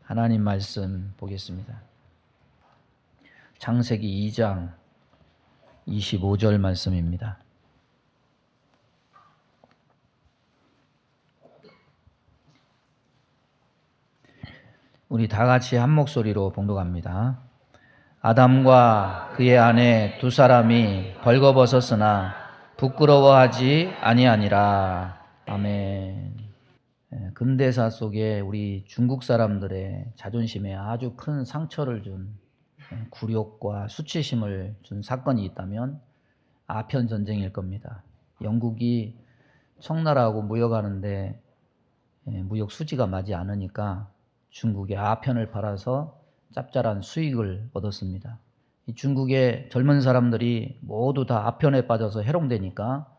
하나님 말씀 보겠습니다. 창세기 2장 25절 말씀입니다. 우리 다 같이 한 목소리로 봉독합니다. 아담과 그의 아내 두 사람이 벌거벗었으나 부끄러워하지 아니하니라. 아멘. 근대사 속에 우리 중국 사람들의 자존심에 아주 큰 상처를 준 굴욕과 수치심을 준 사건이 있다면 아편 전쟁일 겁니다. 영국이 청나라하고 무역하는데 무역 수지가 맞지 않으니까 중국에 아편을 팔아서 짭짤한 수익을 얻었습니다. 이 중국의 젊은 사람들이 모두 다 아편에 빠져서 해롱되니까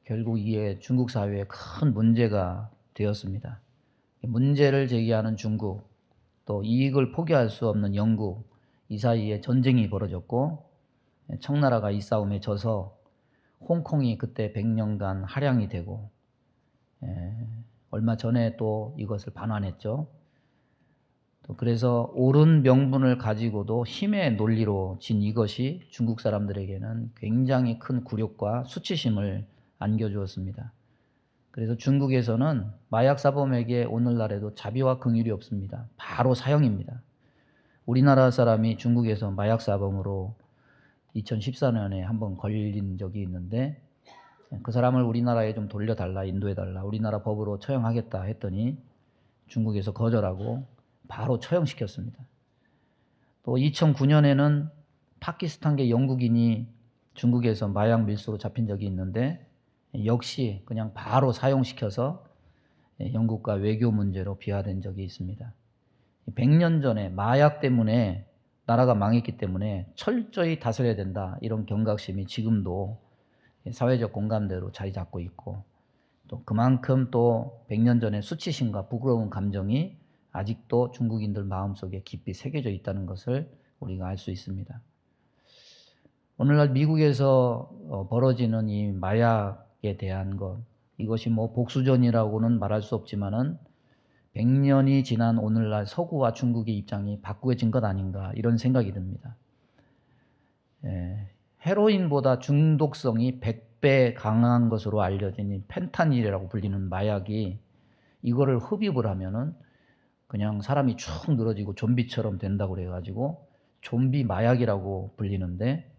결국 이게 중국 사회에 큰 문제가 되었습니다. 문제를 제기하는 중국, 또 이익을 포기할 수 없는 영국, 이 사이에 전쟁이 벌어졌고 청나라가 이 싸움에 져서 홍콩이 그때 100년간 할양이 되고 얼마 전에 또 이것을 반환했죠. 또 그래서 옳은 명분을 가지고도 힘의 논리로 진 이것이 중국 사람들에게는 굉장히 큰 굴욕과 수치심을 안겨주었습니다. 그래서 중국에서는 마약 사범에게 오늘날에도 자비와 긍휼이 없습니다. 바로 사형입니다. 우리나라 사람이 중국에서 마약 사범으로 2014년에 한번 걸린 적이 있는데 그 사람을 우리나라에 좀 돌려달라, 인도해달라, 우리나라 법으로 처형하겠다 했더니 중국에서 거절하고 바로 처형시켰습니다. 또 2009년에는 파키스탄계 영국인이 중국에서 마약 밀수로 잡힌 적이 있는데 역시 그냥 바로 사용시켜서 영국과 외교 문제로 비화된 적이 있습니다. 100년 전에 마약 때문에 나라가 망했기 때문에 철저히 다스려야 된다, 이런 경각심이 지금도 사회적 공감대로 자리 잡고 있고, 또 그만큼 또 100년 전에 수치심과 부끄러운 감정이 아직도 중국인들 마음속에 깊이 새겨져 있다는 것을 우리가 알 수 있습니다. 오늘날 미국에서 벌어지는 이 마약에 대한 것, 이것이 뭐 복수전이라고는 말할 수 없지만은 100년이 지난 오늘날 서구와 중국의 입장이 바꾸어진 것 아닌가, 이런 생각이 듭니다. 헤로인보다 중독성이 100배 강한 것으로 알려진 이 펜타닐이라고 불리는 마약이, 이거를 흡입을 하면은 그냥 사람이 축 늘어지고 좀비처럼 된다고 그래가지고 좀비 마약이라고 불리는데,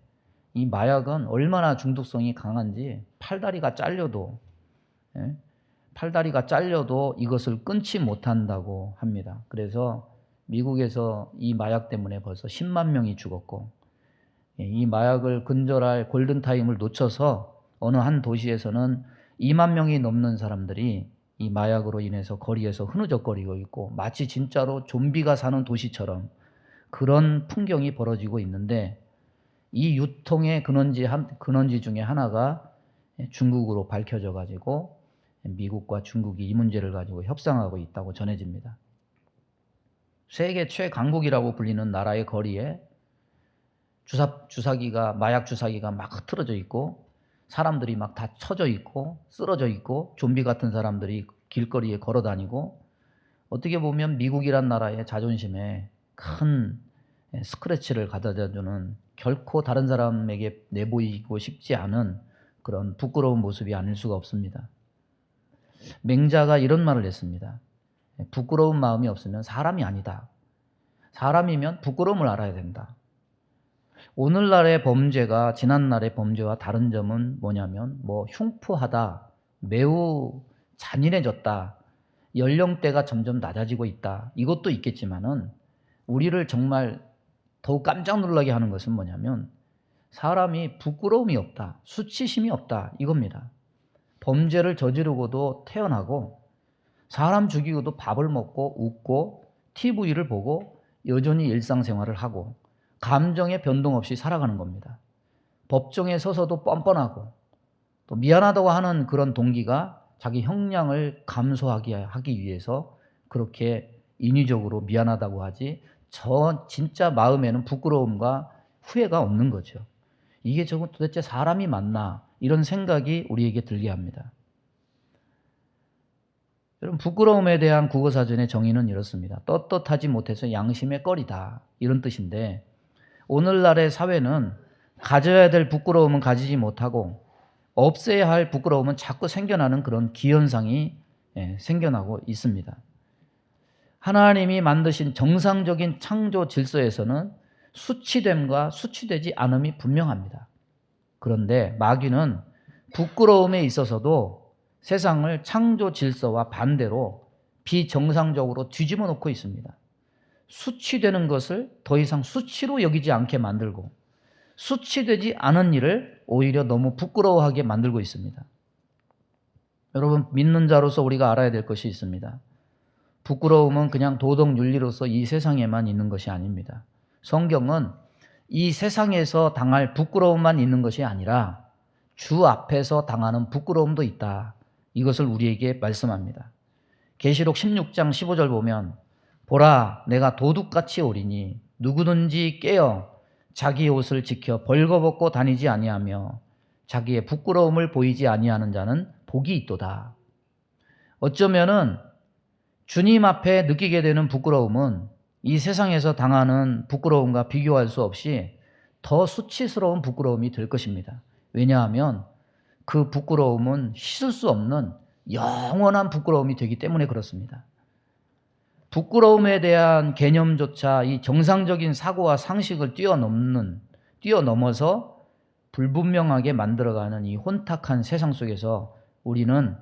이 마약은 얼마나 중독성이 강한지 팔다리가 잘려도 이것을 끊지 못한다고 합니다. 그래서 미국에서 이 마약 때문에 벌써 10만 명이 죽었고, 이 마약을 근절할 골든타임을 놓쳐서 어느 한 도시에서는 2만 명이 넘는 사람들이 이 마약으로 인해서 거리에서 흐느적거리고 있고, 마치 진짜로 좀비가 사는 도시처럼 그런 풍경이 벌어지고 있는데, 이 유통의 근원지 중에 하나가 중국으로 밝혀져 가지고 미국과 중국이 이 문제를 가지고 협상하고 있다고 전해집니다. 세계 최강국이라고 불리는 나라의 거리에 마약 주사기가 막 흐트러져 있고, 사람들이 막 다 쳐져 있고 쓰러져 있고, 좀비 같은 사람들이 길거리에 걸어 다니고, 어떻게 보면 미국이란 나라의 자존심에 큰 스크래치를 가져다주는, 결코 다른 사람에게 내보이고 싶지 않은 그런 부끄러운 모습이 아닐 수가 없습니다. 맹자가 이런 말을 했습니다. 부끄러운 마음이 없으면 사람이 아니다. 사람이면 부끄러움을 알아야 된다. 오늘날의 범죄가 지난날의 범죄와 다른 점은 뭐냐면, 흉포하다, 매우 잔인해졌다, 연령대가 점점 낮아지고 있다, 이것도 있겠지만은 우리를 정말 더욱 깜짝 놀라게 하는 것은 뭐냐면, 사람이 부끄러움이 없다, 수치심이 없다, 이겁니다. 범죄를 저지르고도 태어나고, 사람 죽이고도 밥을 먹고 웃고 TV를 보고 여전히 일상생활을 하고 감정의 변동 없이 살아가는 겁니다. 법정에 서서도 뻔뻔하고, 또 미안하다고 하는 그런 동기가 자기 형량을 감소하기 위해서 그렇게 인위적으로 미안하다고 하지, 진짜 마음에는 부끄러움과 후회가 없는 거죠. 이게 저건 도대체 사람이 맞나, 이런 생각이 우리에게 들게 합니다. 여러분, 부끄러움에 대한 국어사전의 정의는 이렇습니다. 떳떳하지 못해서 양심의 꺼리다, 이런 뜻인데, 오늘날의 사회는 가져야 될 부끄러움은 가지지 못하고 없애야 할 부끄러움은 자꾸 생겨나는 그런 기현상이 생겨나고 있습니다. 하나님이 만드신 정상적인 창조 질서에서는 수치됨과 수치되지 않음이 분명합니다. 그런데 마귀는 부끄러움에 있어서도 세상을 창조 질서와 반대로 비정상적으로 뒤집어 놓고 있습니다. 수치되는 것을 더 이상 수치로 여기지 않게 만들고 수치되지 않은 일을 오히려 너무 부끄러워하게 만들고 있습니다. 여러분, 믿는 자로서 우리가 알아야 될 것이 있습니다. 부끄러움은 그냥 도덕 윤리로서 이 세상에만 있는 것이 아닙니다. 성경은 이 세상에서 당할 부끄러움만 있는 것이 아니라 주 앞에서 당하는 부끄러움도 있다, 이것을 우리에게 말씀합니다. 계시록 16장 15절 보면, 보라, 내가 도둑같이 오리니 누구든지 깨어 자기 옷을 지켜 벌거벗고 다니지 아니하며 자기의 부끄러움을 보이지 아니하는 자는 복이 있도다. 어쩌면은 주님 앞에 느끼게 되는 부끄러움은 이 세상에서 당하는 부끄러움과 비교할 수 없이 더 수치스러운 부끄러움이 될 것입니다. 왜냐하면 그 부끄러움은 씻을 수 없는 영원한 부끄러움이 되기 때문에 그렇습니다. 부끄러움에 대한 개념조차 이 정상적인 사고와 상식을 뛰어넘어서 불분명하게 만들어가는 이 혼탁한 세상 속에서 우리는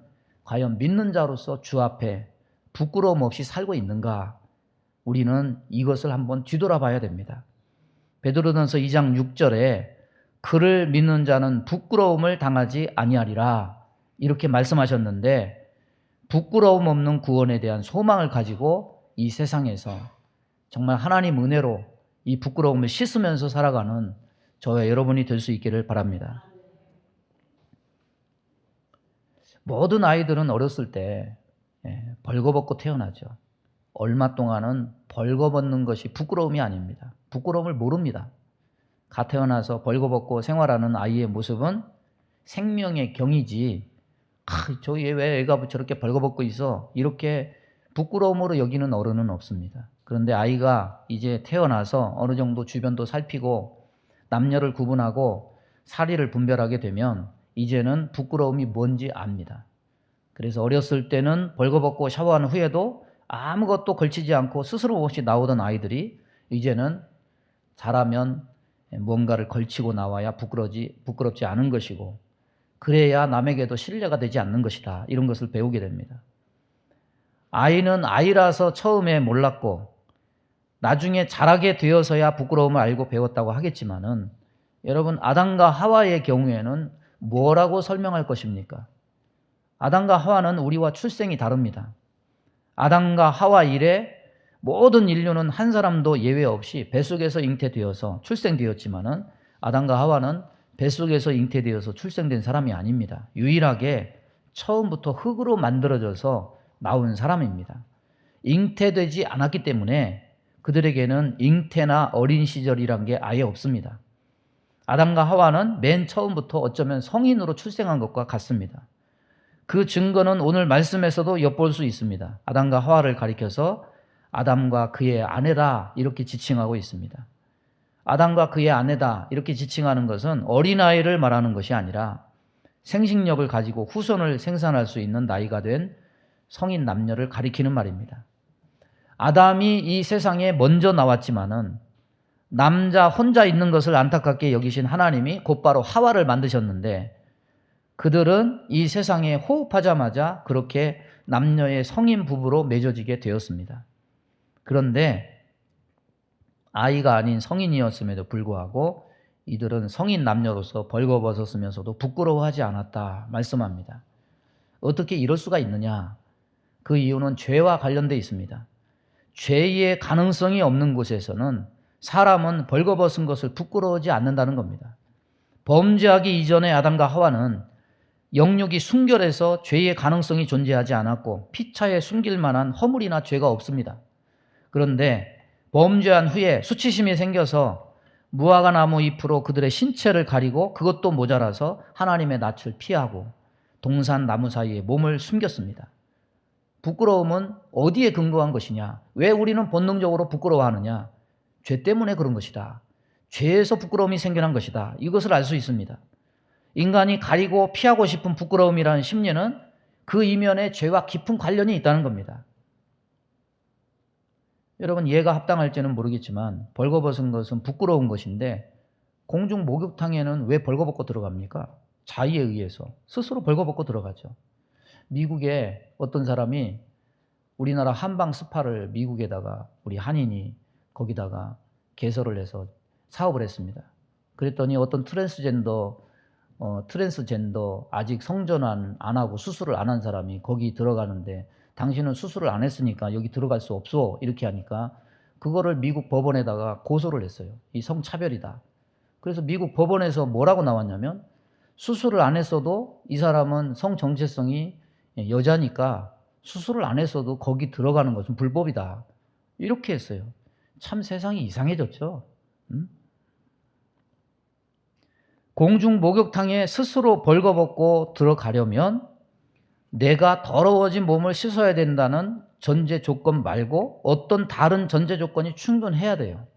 과연 믿는 자로서 주 앞에 부끄러움 없이 살고 있는가? 우리는 이것을 한번 뒤돌아봐야 됩니다. 베드로전서 2장 6절에 그를 믿는 자는 부끄러움을 당하지 아니하리라, 이렇게 말씀하셨는데, 부끄러움 없는 구원에 대한 소망을 가지고 이 세상에서 정말 하나님 은혜로 이 부끄러움을 씻으면서 살아가는 저와 여러분이 될 수 있기를 바랍니다. 모든 아이들은 어렸을 때 벌거벗고 태어나죠. 얼마 동안은 벌거벗는 것이 부끄러움이 아닙니다. 부끄러움을 모릅니다. 갓 태어나서 벌거벗고 생활하는 아이의 모습은 생명의 경이지, 저기 왜 애가 저렇게 벌거벗고 있어, 이렇게 부끄러움으로 여기는 어른은 없습니다. 그런데 아이가 이제 태어나서 어느 정도 주변도 살피고 남녀를 구분하고 사리를 분별하게 되면 이제는 부끄러움이 뭔지 압니다. 그래서 어렸을 때는 벌거벗고 샤워한 후에도 아무것도 걸치지 않고 스스럼 없이 나오던 아이들이 이제는 자라면 뭔가를 걸치고 나와야 부끄럽지 않은 것이고, 그래야 남에게도 신뢰가 되지 않는 것이다, 이런 것을 배우게 됩니다. 아이는 아이라서 처음에 몰랐고 나중에 자라게 되어서야 부끄러움을 알고 배웠다고 하겠지만은, 여러분, 아담과 하와의 경우에는 뭐라고 설명할 것입니까? 아담과 하와는 우리와 출생이 다릅니다. 아담과 하와 이래 모든 인류는 한 사람도 예외 없이 뱃속에서 잉태되어서 출생되었지만은, 아담과 하와는 뱃속에서 잉태되어서 출생된 사람이 아닙니다. 유일하게 처음부터 흙으로 만들어져서 나온 사람입니다. 잉태되지 않았기 때문에 그들에게는 잉태나 어린 시절이란 게 아예 없습니다. 아담과 하와는 맨 처음부터 어쩌면 성인으로 출생한 것과 같습니다. 그 증거는 오늘 말씀에서도 엿볼 수 있습니다. 아담과 하와를 가리켜서 아담과 그의 아내다, 이렇게 지칭하고 있습니다. 아담과 그의 아내다, 이렇게 지칭하는 것은 어린아이를 말하는 것이 아니라 생식력을 가지고 후손을 생산할 수 있는 나이가 된 성인 남녀를 가리키는 말입니다. 아담이 이 세상에 먼저 나왔지만은 남자 혼자 있는 것을 안타깝게 여기신 하나님이 곧바로 하와를 만드셨는데, 그들은 이 세상에 호흡하자마자 그렇게 남녀의 성인 부부로 맺어지게 되었습니다. 그런데 아이가 아닌 성인이었음에도 불구하고 이들은 성인 남녀로서 벌거벗었으면서도 부끄러워하지 않았다 말씀합니다. 어떻게 이럴 수가 있느냐? 그 이유는 죄와 관련되어 있습니다. 죄의 가능성이 없는 곳에서는 사람은 벌거벗은 것을 부끄러워하지 않는다는 겁니다. 범죄하기 이전에 아담과 하와는 영육이 순결해서 죄의 가능성이 존재하지 않았고 피차에 숨길 만한 허물이나 죄가 없습니다. 그런데 범죄한 후에 수치심이 생겨서 무화과 나무 잎으로 그들의 신체를 가리고 그것도 모자라서 하나님의 낯을 피하고 동산 나무 사이에 몸을 숨겼습니다. 부끄러움은 어디에 근거한 것이냐? 왜 우리는 본능적으로 부끄러워하느냐? 죄 때문에 그런 것이다. 죄에서 부끄러움이 생겨난 것이다. 이것을 알 수 있습니다. 인간이 가리고 피하고 싶은 부끄러움이라는 심리는 그 이면에 죄와 깊은 관련이 있다는 겁니다. 여러분, 이해가 합당할지는 모르겠지만 벌거벗은 것은 부끄러운 것인데 공중 목욕탕에는 왜 벌거벗고 들어갑니까? 자의에 의해서 스스로 벌거벗고 들어가죠. 미국에 어떤 사람이 우리나라 한방 스파를 미국에다가 우리 한인이 거기다가 개설을 해서 사업을 했습니다. 그랬더니 어떤 트랜스젠더 아직 성전환 안 하고 수술을 안 한 사람이 거기 들어가는데 당신은 수술을 안 했으니까 여기 들어갈 수 없어 이렇게 하니까 그거를 미국 법원에다가 고소를 했어요. 이 성차별이다. 그래서 미국 법원에서 뭐라고 나왔냐면 수술을 안 했어도 이 사람은 성 정체성이 여자니까 수술을 안 했어도 거기 들어가는 것은 불법이다. 이렇게 했어요. 참 세상이 이상해졌죠. 공중 목욕탕에 스스로 벌거벗고 들어가려면 내가 더러워진 몸을 씻어야 된다는 전제 조건 말고 어떤 다른 전제 조건이 충분해야 돼요.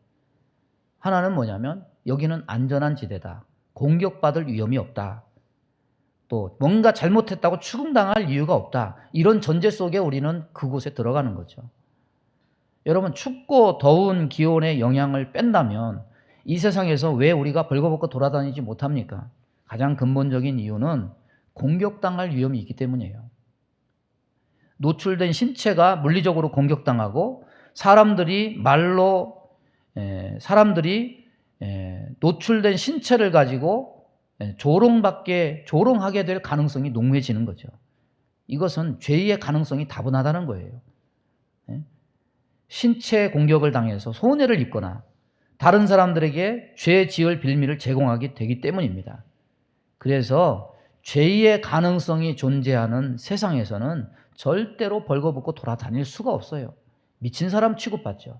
하나는 뭐냐면 여기는 안전한 지대다. 공격받을 위험이 없다. 또 뭔가 잘못했다고 추궁당할 이유가 없다. 이런 전제 속에 우리는 그곳에 들어가는 거죠. 여러분, 춥고 더운 기온의 영향을 뺀다면 이 세상에서 왜 우리가 벌거벗고 돌아다니지 못합니까? 가장 근본적인 이유는 공격당할 위험이 있기 때문이에요. 노출된 신체가 물리적으로 공격당하고 사람들이 노출된 신체를 가지고 조롱하게 될 가능성이 농후해지는 거죠. 이것은 죄의 가능성이 다분하다는 거예요. 신체 공격을 당해서 손해를 입거나 다른 사람들에게 죄 지을 빌미를 제공하게 되기 때문입니다. 그래서 죄의 가능성이 존재하는 세상에서는 절대로 벌거벗고 돌아다닐 수가 없어요. 미친 사람 취급받죠.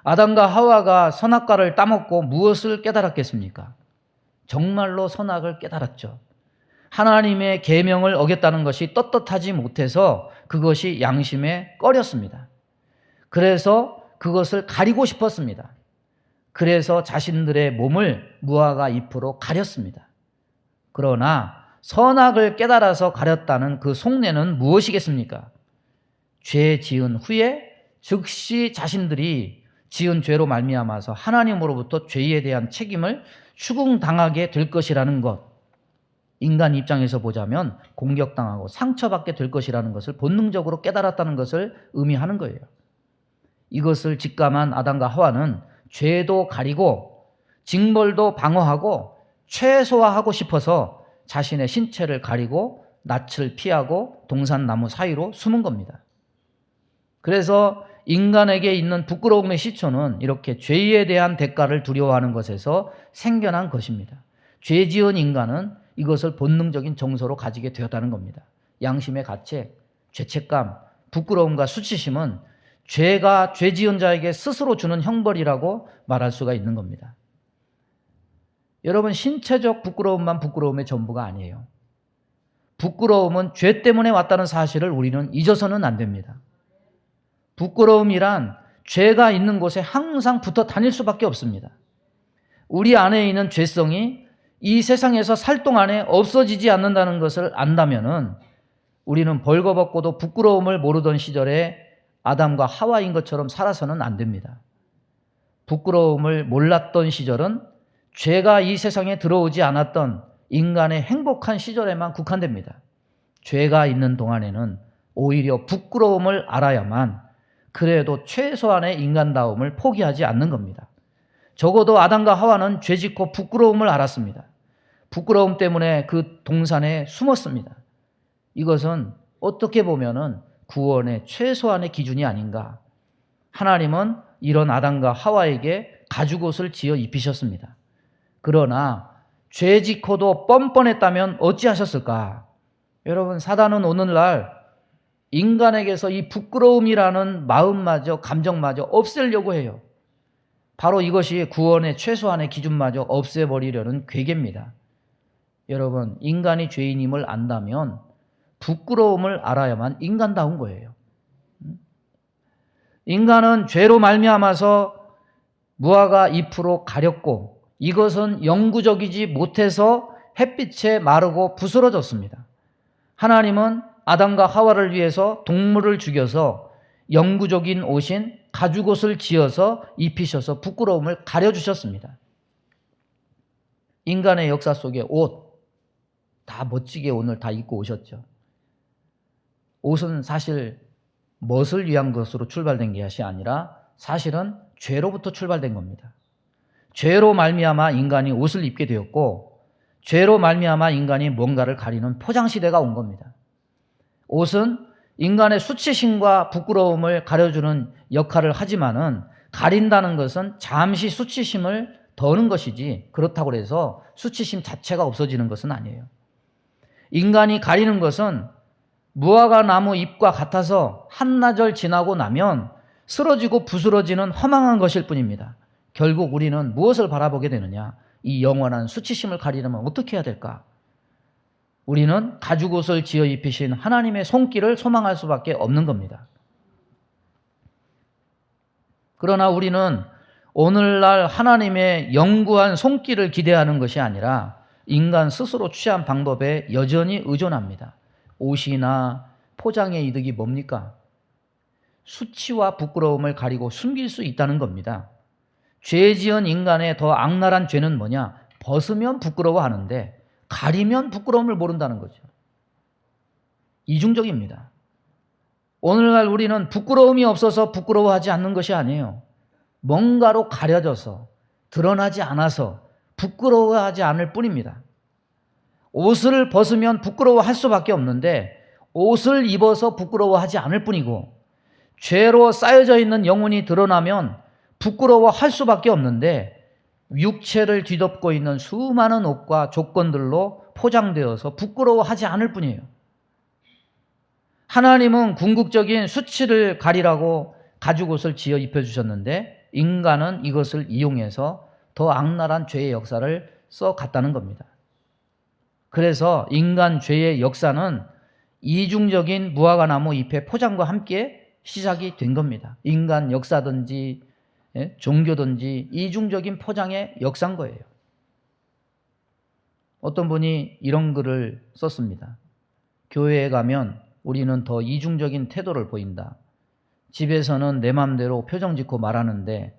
아담과 하와가 선악과를 따먹고 무엇을 깨달았겠습니까? 정말로 선악을 깨달았죠. 하나님의 계명을 어겼다는 것이 떳떳하지 못해서 그것이 양심에 꺼렸습니다. 그래서 그것을 가리고 싶었습니다. 그래서 자신들의 몸을 무화과 잎으로 가렸습니다. 그러나 선악을 깨달아서 가렸다는 그 속내는 무엇이겠습니까? 죄 지은 후에 즉시 자신들이 지은 죄로 말미암아서 하나님으로부터 죄에 대한 책임을 추궁당하게 될 것이라는 것. 인간 입장에서 보자면 공격당하고 상처받게 될 것이라는 것을 본능적으로 깨달았다는 것을 의미하는 거예요. 이것을 직감한 아담과 하와는 죄도 가리고 징벌도 방어하고 최소화하고 싶어서 자신의 신체를 가리고 낯을 피하고 동산나무 사이로 숨은 겁니다. 그래서 인간에게 있는 부끄러움의 시초는 이렇게 죄에 대한 대가를 두려워하는 것에서 생겨난 것입니다. 죄 지은 인간은 이것을 본능적인 정서로 가지게 되었다는 겁니다. 양심의 가책, 죄책감, 부끄러움과 수치심은 죄가 죄 지은 자에게 스스로 주는 형벌이라고 말할 수가 있는 겁니다. 여러분, 신체적 부끄러움만 부끄러움의 전부가 아니에요. 부끄러움은 죄 때문에 왔다는 사실을 우리는 잊어서는 안 됩니다. 부끄러움이란 죄가 있는 곳에 항상 붙어 다닐 수밖에 없습니다. 우리 안에 있는 죄성이 이 세상에서 살 동안에 없어지지 않는다는 것을 안다면은 우리는 벌거벗고도 부끄러움을 모르던 시절에 아담과 하와인 것처럼 살아서는 안 됩니다. 부끄러움을 몰랐던 시절은 죄가 이 세상에 들어오지 않았던 인간의 행복한 시절에만 국한됩니다. 죄가 있는 동안에는 오히려 부끄러움을 알아야만 그래도 최소한의 인간다움을 포기하지 않는 겁니다. 적어도 아담과 하와는 죄 짓고 부끄러움을 알았습니다. 부끄러움 때문에 그 동산에 숨었습니다. 이것은 어떻게 보면은 구원의 최소한의 기준이 아닌가. 하나님은 이런 아담과 하와에게 가죽옷을 지어 입히셨습니다. 그러나 죄 짓고도 뻔뻔했다면 어찌하셨을까? 여러분, 사단은 오늘날 인간에게서 이 부끄러움이라는 마음마저 감정마저 없애려고 해요. 바로 이것이 구원의 최소한의 기준마저 없애버리려는 괴계입니다. 여러분, 인간이 죄인임을 안다면 부끄러움을 알아야만 인간다운 거예요. 인간은 죄로 말미암아서 무화과 잎으로 가렸고 이것은 영구적이지 못해서 햇빛에 마르고 부스러졌습니다. 하나님은 아담과 하와를 위해서 동물을 죽여서 영구적인 옷인 가죽옷을 지어서 입히셔서 부끄러움을 가려주셨습니다. 인간의 역사 속에 옷 다 멋지게 오늘 다 입고 오셨죠. 옷은 사실 멋을 위한 것으로 출발된 것이 아니라 사실은 죄로부터 출발된 겁니다. 죄로 말미암아 인간이 옷을 입게 되었고 죄로 말미암아 인간이 뭔가를 가리는 포장시대가 온 겁니다. 옷은 인간의 수치심과 부끄러움을 가려주는 역할을 하지만은 가린다는 것은 잠시 수치심을 더는 것이지 그렇다고 해서 수치심 자체가 없어지는 것은 아니에요. 인간이 가리는 것은 무화과 나무 잎과 같아서 한나절 지나고 나면 쓰러지고 부스러지는 허망한 것일 뿐입니다. 결국 우리는 무엇을 바라보게 되느냐? 이 영원한 수치심을 가리려면 어떻게 해야 될까? 우리는 가죽옷을 지어 입히신 하나님의 손길을 소망할 수밖에 없는 겁니다. 그러나 우리는 오늘날 하나님의 영구한 손길을 기대하는 것이 아니라 인간 스스로 취한 방법에 여전히 의존합니다. 옷이나 포장의 이득이 뭡니까? 수치와 부끄러움을 가리고 숨길 수 있다는 겁니다. 죄 지은 인간의 더 악랄한 죄는 뭐냐? 벗으면 부끄러워하는데 가리면 부끄러움을 모른다는 거죠. 이중적입니다. 오늘날 우리는 부끄러움이 없어서 부끄러워하지 않는 것이 아니에요. 뭔가로 가려져서 드러나지 않아서 부끄러워하지 않을 뿐입니다. 옷을 벗으면 부끄러워할 수밖에 없는데 옷을 입어서 부끄러워하지 않을 뿐이고 죄로 쌓여져 있는 영혼이 드러나면 부끄러워할 수밖에 없는데 육체를 뒤덮고 있는 수많은 옷과 조건들로 포장되어서 부끄러워하지 않을 뿐이에요. 하나님은 궁극적인 수치를 가리라고 가죽옷을 지어 입혀주셨는데 인간은 이것을 이용해서 더 악랄한 죄의 역사를 써갔다는 겁니다. 그래서 인간 죄의 역사는 이중적인 무화과 나무 잎의 포장과 함께 시작이 된 겁니다. 인간 역사든지 종교든지 이중적인 포장의 역사인 거예요. 어떤 분이 이런 글을 썼습니다. 교회에 가면 우리는 더 이중적인 태도를 보인다. 집에서는 내 맘대로 표정 짓고 말하는데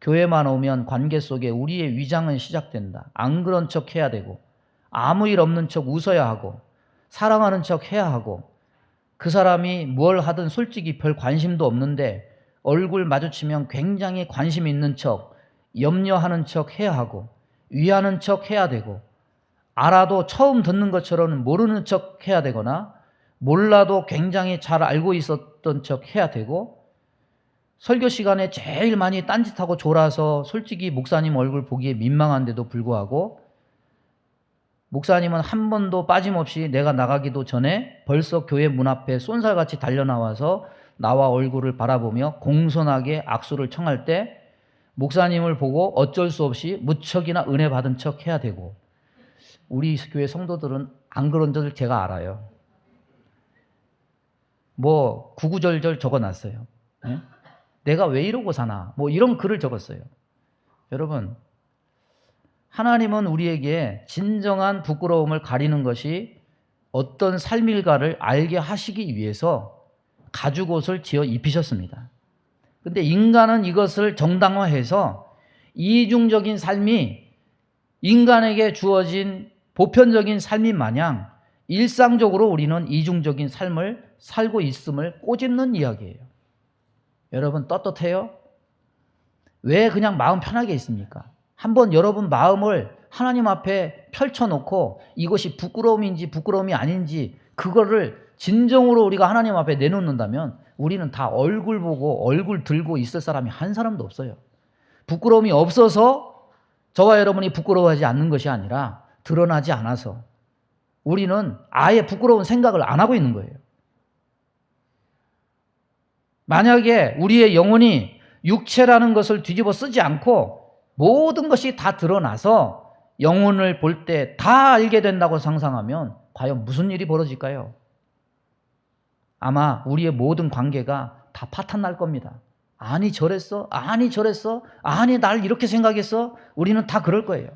교회만 오면 관계 속에 우리의 위장은 시작된다. 안 그런 척 해야 되고 아무 일 없는 척 웃어야 하고 사랑하는 척 해야 하고 그 사람이 뭘 하든 솔직히 별 관심도 없는데 얼굴 마주치면 굉장히 관심 있는 척, 염려하는 척 해야 하고 위하는 척 해야 되고 알아도 처음 듣는 것처럼 모르는 척 해야 되거나 몰라도 굉장히 잘 알고 있었던 척 해야 되고 설교 시간에 제일 많이 딴짓하고 졸아서 솔직히 목사님 얼굴 보기에 민망한데도 불구하고 목사님은 한 번도 빠짐없이 내가 나가기도 전에 벌써 교회 문 앞에 쏜살같이 달려나와서 나와 얼굴을 바라보며 공손하게 악수를 청할 때 목사님을 보고 어쩔 수 없이 무척이나 은혜 받은 척 해야 되고 우리 교회 성도들은 안 그런 줄 제가 알아요. 뭐 구구절절 적어놨어요. 네? 내가 왜 이러고 사나 뭐 이런 글을 적었어요. 여러분 하나님은 우리에게 진정한 부끄러움을 가리는 것이 어떤 삶일까를 알게 하시기 위해서 가죽옷을 지어 입히셨습니다. 그런데 인간은 이것을 정당화해서 이중적인 삶이 인간에게 주어진 보편적인 삶인 마냥 일상적으로 우리는 이중적인 삶을 살고 있음을 꼬집는 이야기예요. 여러분 떳떳해요? 왜 그냥 마음 편하게 있습니까? 한번 여러분 마음을 하나님 앞에 펼쳐놓고 이것이 부끄러움인지 부끄러움이 아닌지 그거를 진정으로 우리가 하나님 앞에 내놓는다면 우리는 다 얼굴 보고 얼굴 들고 있을 사람이 한 사람도 없어요. 부끄러움이 없어서 저와 여러분이 부끄러워하지 않는 것이 아니라 드러나지 않아서 우리는 아예 부끄러운 생각을 안 하고 있는 거예요. 만약에 우리의 영혼이 육체라는 것을 뒤집어 쓰지 않고 모든 것이 다 드러나서 영혼을 볼 때 다 알게 된다고 상상하면 과연 무슨 일이 벌어질까요? 아마 우리의 모든 관계가 다 파탄 날 겁니다. 아니 저랬어? 아니 저랬어? 아니 날 이렇게 생각했어? 우리는 다 그럴 거예요.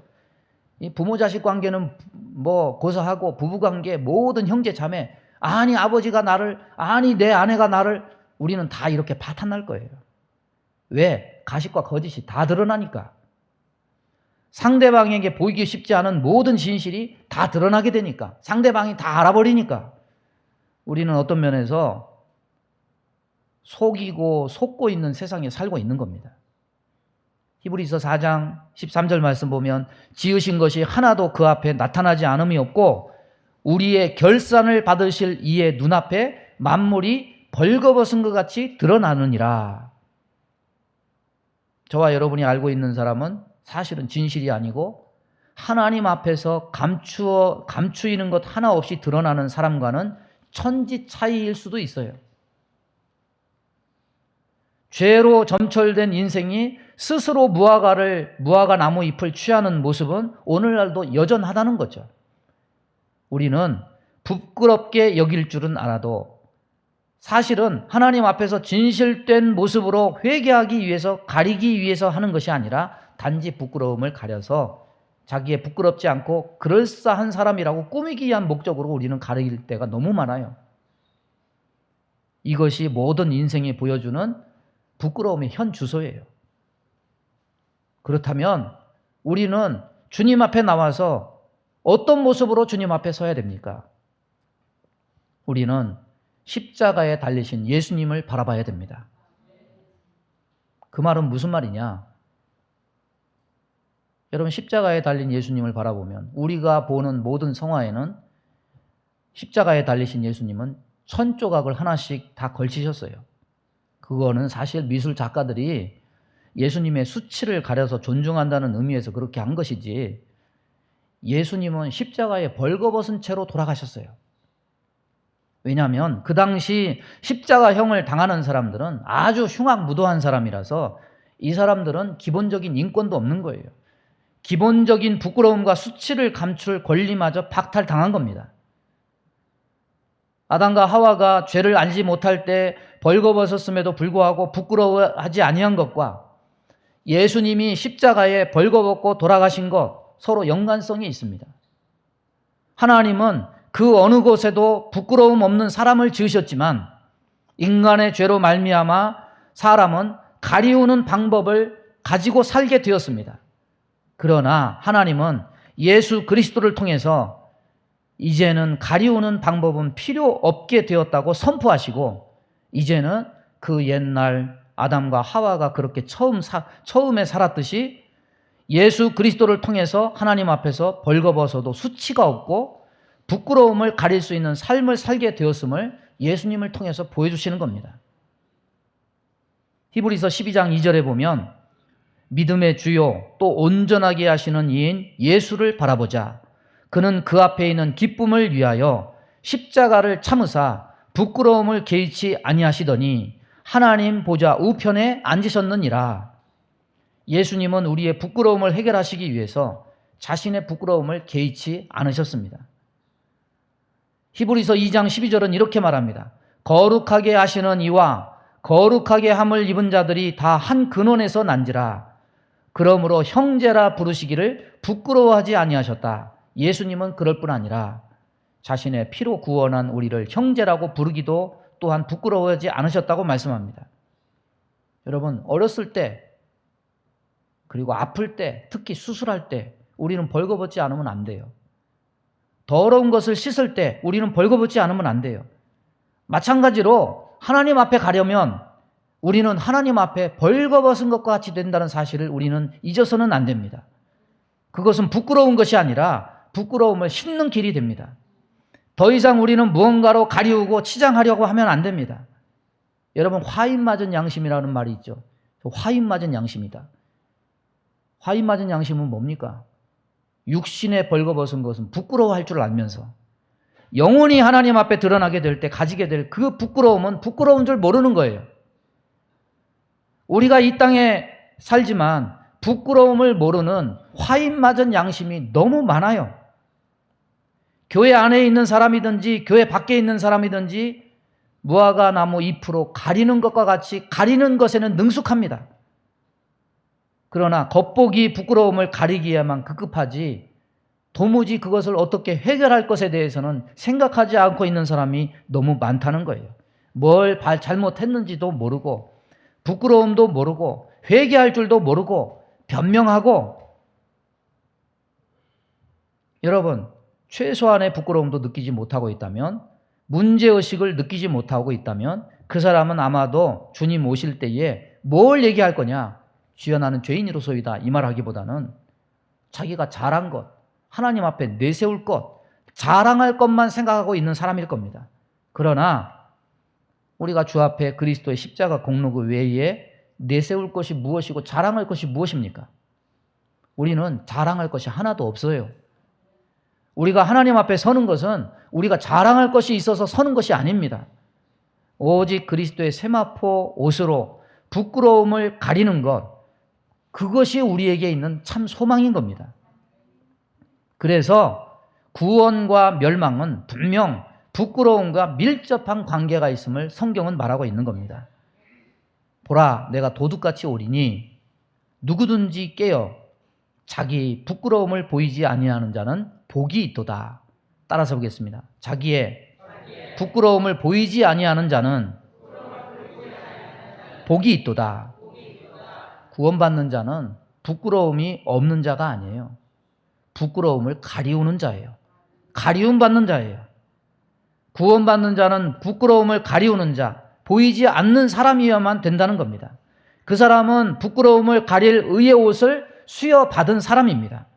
이 부모 자식 관계는 뭐 고사하고 부부 관계 모든 형제 자매 아니 아버지가 나를 아니 내 아내가 나를 우리는 다 이렇게 파탄 날 거예요. 왜? 가식과 거짓이 다 드러나니까. 상대방에게 보이기 쉽지 않은 모든 진실이 다 드러나게 되니까. 상대방이 다 알아버리니까. 우리는 어떤 면에서 속이고 속고 있는 세상에 살고 있는 겁니다. 히브리서 4장 13절 말씀 보면 지으신 것이 하나도 그 앞에 나타나지 않음이 없고 우리의 결산을 받으실 이의 눈앞에 만물이 벌거벗은 것 같이 드러나느니라. 저와 여러분이 알고 있는 사람은 사실은 진실이 아니고 하나님 앞에서 감추이는 것 하나 없이 드러나는 사람과는 천지 차이일 수도 있어요. 죄로 점철된 인생이 스스로 무화과 나무 잎을 취하는 모습은 오늘날도 여전하다는 거죠. 우리는 부끄럽게 여길 줄은 알아도 사실은 하나님 앞에서 진실된 모습으로 회개하기 위해서 가리기 위해서 하는 것이 아니라 단지 부끄러움을 가려서 자기의 부끄럽지 않고 그럴싸한 사람이라고 꾸미기 위한 목적으로 우리는 가릴 때가 너무 많아요. 이것이 모든 인생이 보여주는 부끄러움의 현 주소예요. 그렇다면 우리는 주님 앞에 나와서 어떤 모습으로 주님 앞에 서야 됩니까? 우리는 십자가에 달리신 예수님을 바라봐야 됩니다. 그 말은 무슨 말이냐? 여러분 십자가에 달린 예수님을 바라보면 우리가 보는 모든 성화에는 십자가에 달리신 예수님은 1000조각을 하나씩 다 걸치셨어요. 그거는 사실 미술 작가들이 예수님의 수치를 가려서 존중한다는 의미에서 그렇게 한 것이지 예수님은 십자가에 벌거벗은 채로 돌아가셨어요. 왜냐하면 그 당시 십자가형을 당하는 사람들은 아주 흉악무도한 사람이라서 이 사람들은 기본적인 인권도 없는 거예요. 기본적인 부끄러움과 수치를 감출 권리마저 박탈당한 겁니다. 아담과 하와가 죄를 알지 못할 때 벌거벗었음에도 불구하고 부끄러워하지 아니한 것과 예수님이 십자가에 벌거벗고 돌아가신 것 서로 연관성이 있습니다. 하나님은 그 어느 곳에도 부끄러움 없는 사람을 지으셨지만 인간의 죄로 말미암아 사람은 가리우는 방법을 가지고 살게 되었습니다. 그러나 하나님은 예수 그리스도를 통해서 이제는 가리우는 방법은 필요 없게 되었다고 선포하시고 이제는 그 옛날 아담과 하와가 그렇게 처음에 살았듯이 예수 그리스도를 통해서 하나님 앞에서 벌거벗어도 수치가 없고 부끄러움을 가릴 수 있는 삶을 살게 되었음을 예수님을 통해서 보여주시는 겁니다. 히브리서 12장 2절에 보면 믿음의 주요 또 온전하게 하시는 이인 예수를 바라보자. 그는 그 앞에 있는 기쁨을 위하여 십자가를 참으사 부끄러움을 개의치 아니하시더니 하나님 보좌 우편에 앉으셨느니라. 예수님은 우리의 부끄러움을 해결하시기 위해서 자신의 부끄러움을 개의치 않으셨습니다. 히브리서 2장 12절은 이렇게 말합니다. 거룩하게 하시는 이와 거룩하게 함을 입은 자들이 다 한 근원에서 난지라. 그러므로 형제라 부르시기를 부끄러워하지 아니하셨다. 예수님은 그럴 뿐 아니라 자신의 피로 구원한 우리를 형제라고 부르기도 또한 부끄러워하지 않으셨다고 말씀합니다. 여러분 어렸을 때 그리고 아플 때 특히 수술할 때 우리는 벌거벗지 않으면 안 돼요. 더러운 것을 씻을 때 우리는 벌거벗지 않으면 안 돼요. 마찬가지로 하나님 앞에 가려면 우리는 하나님 앞에 벌거벗은 것과 같이 된다는 사실을 우리는 잊어서는 안 됩니다. 그것은 부끄러운 것이 아니라 부끄러움을 씻는 길이 됩니다. 더 이상 우리는 무언가로 가리우고 치장하려고 하면 안 됩니다. 여러분 화인 맞은 양심이라는 말이 있죠. 화인 맞은 양심이다. 화인 맞은 양심은 뭡니까? 육신에 벌거벗은 것은 부끄러워할 줄 알면서 영혼이 하나님 앞에 드러나게 될 때 가지게 될 그 부끄러움은 부끄러운 줄 모르는 거예요. 우리가 이 땅에 살지만 부끄러움을 모르는 화인 맞은 양심이 너무 많아요. 교회 안에 있는 사람이든지 교회 밖에 있는 사람이든지 무화과 나무 잎으로 가리는 것과 같이 가리는 것에는 능숙합니다. 그러나 겉보기 부끄러움을 가리기에만 급급하지 도무지 그것을 어떻게 해결할 것에 대해서는 생각하지 않고 있는 사람이 너무 많다는 거예요. 뭘 잘못했는지도 모르고 부끄러움도 모르고 회개할 줄도 모르고 변명하고. 여러분, 최소한의 부끄러움도 느끼지 못하고 있다면, 문제의식을 느끼지 못하고 있다면 그 사람은 아마도 주님 오실 때에 뭘 얘기할 거냐? 주여 나는 죄인이로소이다, 이 말 하기보다는 자기가 잘한 것, 하나님 앞에 내세울 것, 자랑할 것만 생각하고 있는 사람일 겁니다. 그러나 우리가 주 앞에 그리스도의 십자가 공로 그 외에 내세울 것이 무엇이고 자랑할 것이 무엇입니까? 우리는 자랑할 것이 하나도 없어요. 우리가 하나님 앞에 서는 것은 우리가 자랑할 것이 있어서 서는 것이 아닙니다. 오직 그리스도의 세마포 옷으로 부끄러움을 가리는 것, 그것이 우리에게 있는 참 소망인 겁니다. 그래서 구원과 멸망은 분명 부끄러움과 밀접한 관계가 있음을 성경은 말하고 있는 겁니다. 보라, 내가 도둑같이 오리니 누구든지 깨어 자기 부끄러움을 보이지 아니하는 자는 복이 있도다. 따라서 보겠습니다. 자기의 부끄러움을 보이지 아니하는 자는 복이 있도다. 구원받는 자는 부끄러움이 없는 자가 아니에요. 부끄러움을 가리우는 자예요. 가리움 받는 자예요. 구원받는 자는 부끄러움을 가리우는 자, 보이지 않는 사람이어야만 된다는 겁니다. 그 사람은 부끄러움을 가릴 의의 옷을 수여받은 사람입니다.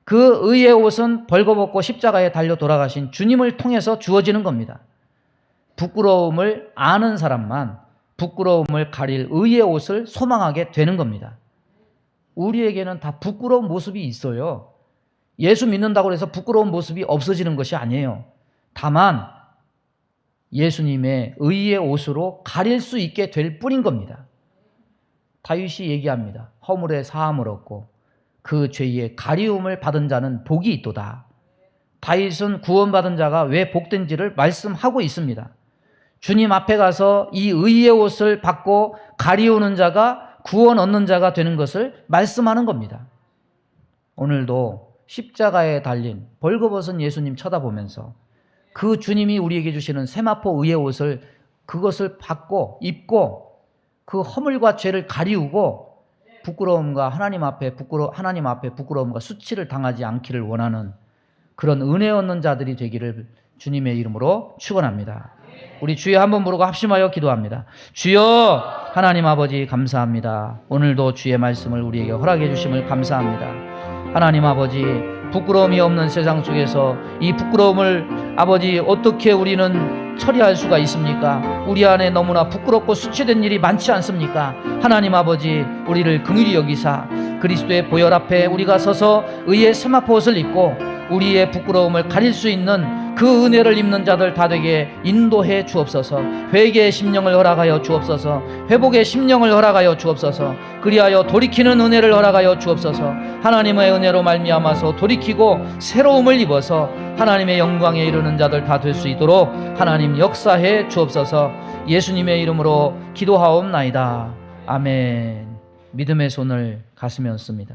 그 의의 옷은 벌거벗고 십자가에 달려 돌아가신 주님을 통해서 주어지는 겁니다. 부끄러움을 아는 사람만 부끄러움을 가릴 의의 옷을 소망하게 되는 겁니다. 우리에게는 다 부끄러운 모습이 있어요. 예수 믿는다고 해서 부끄러운 모습이 없어지는 것이 아니에요. 다만 예수님의 의의 옷으로 가릴 수 있게 될 뿐인 겁니다. 다윗이 얘기합니다. 허물의 사함을 얻고 그 죄의 가리움을 받은 자는 복이 있도다. 다윗은 구원받은 자가 왜 복된지를 말씀하고 있습니다. 주님 앞에 가서 이 의의 옷을 받고 가리우는 자가 구원 얻는 자가 되는 것을 말씀하는 겁니다. 오늘도 십자가에 달린 벌거벗은 예수님 쳐다보면서 그 주님이 우리에게 주시는 세마포 의의 옷을, 그것을 받고 입고 그 허물과 죄를 가리우고 부끄러움과 하나님 앞에 부끄러움과 수치를 당하지 않기를 원하는 그런 은혜 얻는 자들이 되기를 주님의 이름으로 축원합니다. 우리 주여 한번 부르고 합심하여 기도합니다. 주여, 하나님 아버지 감사합니다. 오늘도 주의 말씀을 우리에게 허락해 주심을 감사합니다. 하나님 아버지, 부끄러움이 없는 세상 속에서 이 부끄러움을 아버지 어떻게 우리는 처리할 수가 있습니까? 우리 안에 너무나 부끄럽고 수치된 일이 많지 않습니까? 하나님 아버지, 우리를 긍휼히 여기사 그리스도의 보혈 앞에 우리가 서서 의의 세마포 옷을 입고 우리의 부끄러움을 가릴 수 있는 그 은혜를 입는 자들 다 되게 인도해 주옵소서. 회개의 심령을 허락하여 주옵소서. 회복의 심령을 허락하여 주옵소서. 그리하여 돌이키는 은혜를 허락하여 주옵소서. 하나님의 은혜로 말미암아서 돌이키고 새로움을 입어서 하나님의 영광에 이르는 자들 다 될 수 있도록 하나님 역사해 주옵소서. 예수님의 이름으로 기도하옵나이다. 아멘. 믿음의 손을 가슴에 얹습니다.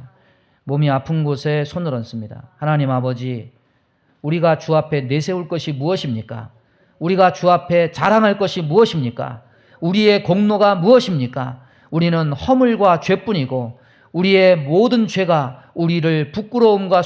몸이 아픈 곳에 손을 얹습니다. 하나님 아버지, 우리가 주 앞에 내세울 것이 무엇입니까? 우리가 주 앞에 자랑할 것이 무엇입니까? 우리의 공로가 무엇입니까? 우리는 허물과 죄뿐이고 우리의 모든 죄가 우리를 부끄러움과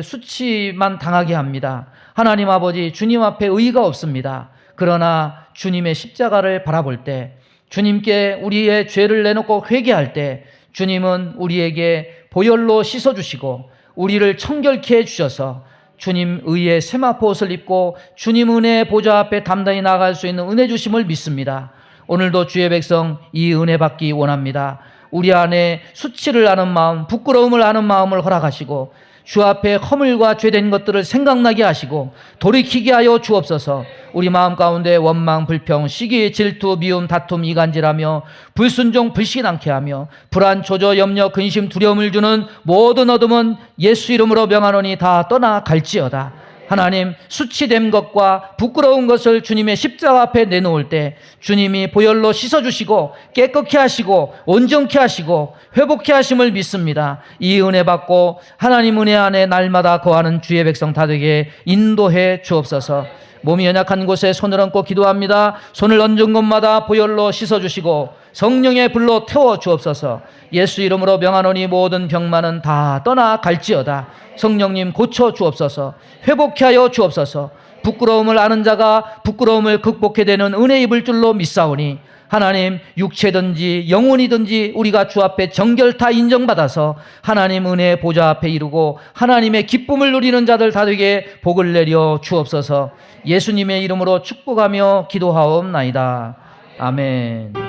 수치만 당하게 합니다. 하나님 아버지, 주님 앞에 의의가 없습니다. 그러나 주님의 십자가를 바라볼 때, 주님께 우리의 죄를 내놓고 회개할 때 주님은 우리에게 보혈로 씻어주시고 우리를 청결케 해주셔서 주님 의의 세마포 옷을 입고 주님 은혜의 보좌 앞에 담대히 나아갈 수 있는 은혜 주심을 믿습니다. 오늘도 주의 백성 이 은혜 받기 원합니다. 우리 안에 수치를 아는 마음, 부끄러움을 아는 마음을 허락하시고 주 앞에 허물과 죄된 것들을 생각나게 하시고 돌이키게 하여 주옵소서. 우리 마음 가운데 원망, 불평, 시기, 질투, 미움, 다툼, 이간질하며 불순종, 불신앙케 하며 불안, 조조, 염려, 근심, 두려움을 주는 모든 어둠은 예수 이름으로 명하노니 다 떠나갈지어다. 하나님, 수치된 것과 부끄러운 것을 주님의 십자가 앞에 내놓을 때 주님이 보혈로 씻어주시고 깨끗게 하시고 온전케 하시고 회복케 하심을 믿습니다. 이 은혜 받고 하나님 은혜 안에 날마다 거하는 주의 백성 다 되게 인도해 주옵소서. 몸이 연약한 곳에 손을 얹고 기도합니다. 손을 얹은 곳마다 보혈로 씻어주시고 성령의 불로 태워 주옵소서. 예수 이름으로 명하노니 모든 병만은 다 떠나갈지어다. 성령님 고쳐 주옵소서. 회복케 하여 주옵소서. 부끄러움을 아는 자가 부끄러움을 극복해 되는 은혜 입을 줄로 믿사오니 하나님, 육체든지 영혼이든지 우리가 주 앞에 정결타 인정받아서 하나님 은혜의 보좌 앞에 이르고 하나님의 기쁨을 누리는 자들 다 되게 복을 내려 주옵소서. 예수님의 이름으로 축복하며 기도하옵나이다. 아멘.